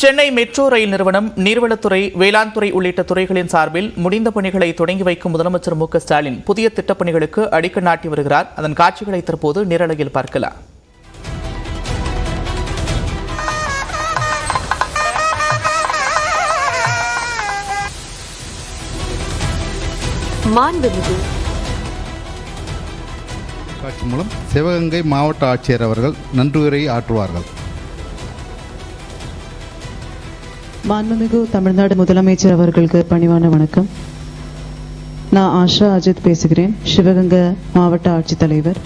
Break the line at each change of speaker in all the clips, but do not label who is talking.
Chennai metro rail நிறுவனம், நீர்வளத்துறை, வேளாண் துறை உள்ளிட்ட துறைகளின் சார்பில் முடிந்த பணிகளை தொடங்கி வைக்கும் முதலமைச்சர் மு.க.ஸ்டாலின் புதிய திட்டப்பணிகளுக்கு அடிக்கல் நாட்டி வருகிறார். அதன் காட்சிகளை தற்போது நேரலையில் பார்க்கலாம்.
காட்சி மூலம் சிவகங்கை மாவட்ட ஆட்சியர் அவர்கள் நன்றியுரை ஆற்றுவார்கள்.
மாண்புமிகு தமிழ்நாடு முதலமைச்சர் அவர்களுக்கு பணிவான வணக்கம். நான் ஆஷா அஜித் பேசுகிறேன், சிவகங்கை மாவட்ட ஆட்சித்தலைவர்.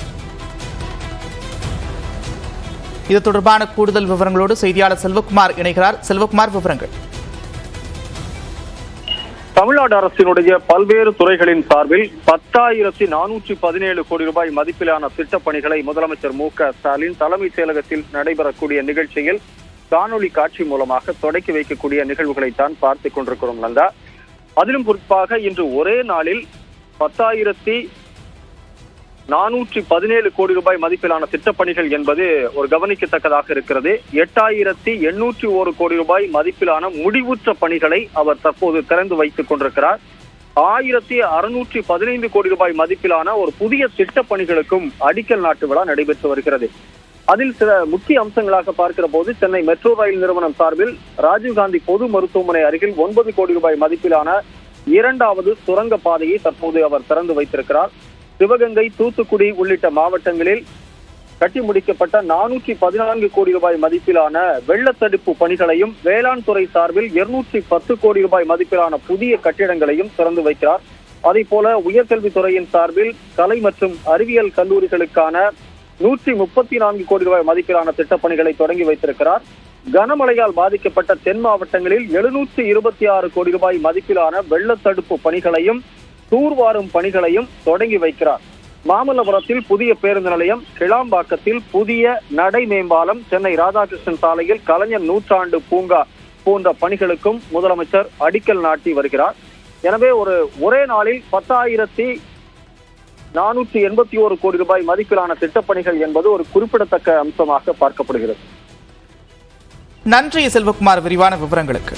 இது தொடர்பான கூடுதல் விவரங்களோடு செய்தியாளர் செல்வகுமார் இணைகிறார். செல்வகுமார், விவரங்கள்.
தமிழ்நாடு அரசினுடைய பல்வேறு துறைகளின் சார்பில் 10,417 கோடி ரூபாய் மதிப்பிலான திட்டப்பணிகளை முதலமைச்சர் மு.க.ஸ்டாலின் தலைமைச் செயலகத்தில் நடைபெறக்கூடிய நிகழ்ச்சியில் காணொலி காட்சி மூலமாக தொடக்கி வைக்கக்கூடிய நிகழ்வுகளைத்தான் பார்த்துக் கொண்டிருக்கிறோம் நந்தா. அதிலும் குறிப்பாக இன்று ஒரே நாளில் 10,417 கோடி ரூபாய் மதிப்பிலான திட்டப்பணிகள் என்பது ஒரு கவனிக்கத்தக்கதாக இருக்கிறது. 8,801 கோடி ரூபாய் மதிப்பிலான முடிவுற்ற பணிகளை அவர் தற்போது திறந்து வைத்துக் கொண்டிருக்கிறார். 1,615 கோடி ரூபாய் மதிப்பிலான ஒரு புதிய திட்டப்பணிகளுக்கும் அடிக்கல் நாட்டு விழா நடைபெற்று வருகிறது. அதில் சில முக்கிய அம்சங்களாக பார்க்கிற போது, சென்னை மெட்ரோ ரயில் நிறுவனம் சார்பில் ராஜீவ்காந்தி பொது மருத்துவமனை அருகில் 9 கோடி ரூபாய் மதிப்பிலான 2வது சுரங்க பாதையை தற்போது அவர் திறந்து வைத்திருக்கிறார். சிவகங்கை, தூத்துக்குடி உள்ளிட்ட மாவட்டங்களில் கட்டி முடிக்கப்பட்ட 414 கோடி ரூபாய் மதிப்பிலான வெள்ளத்தடுப்பு பணிகளையும், வேளாண் துறை சார்பில் 210 கோடி ரூபாய் மதிப்பிலான புதிய கட்டிடங்களையும் திறந்து வைக்கிறார். அதே போல உயர்கல்வித்துறையின் சார்பில் கலை மற்றும் அறிவியல் கல்லூரிகளுக்கான 134 கோடி ரூபாய் மதிப்பிலான திட்டப்பணிகளை தொடங்கி வைத்திருக்கிறார். கனமழையால் பாதிக்கப்பட்ட தென் மாவட்டங்களில் 726 கோடி ரூபாய் மதிப்பிலான வெள்ளத்தடுப்பு பணிகளையும் தூர்வாரும் பணிகளையும் தொடங்கி வைக்கிறார். மாமல்லபுரத்தில் புதிய பேருந்து நிலையம், கிளாம்பாக்கத்தில் புதிய நடை மேம்பாலம், சென்னை ராதாகிருஷ்ணன் சாலையில் கலைஞர் நூற்றாண்டு பூங்கா போன்ற பணிகளுக்கும் முதலமைச்சர் அடிக்கல் நாட்டி வருகிறார். எனவே ஒரே நாளில் 10,481 கோடி ரூபாய் மதிப்பிலான திட்டப்பணிகள் என்பது ஒரு குறிப்பிடத்தக்க அம்சமாக பார்க்கப்படுகிறது.
நன்றி செல்வகுமார், விரிவான விவரங்களுக்கு.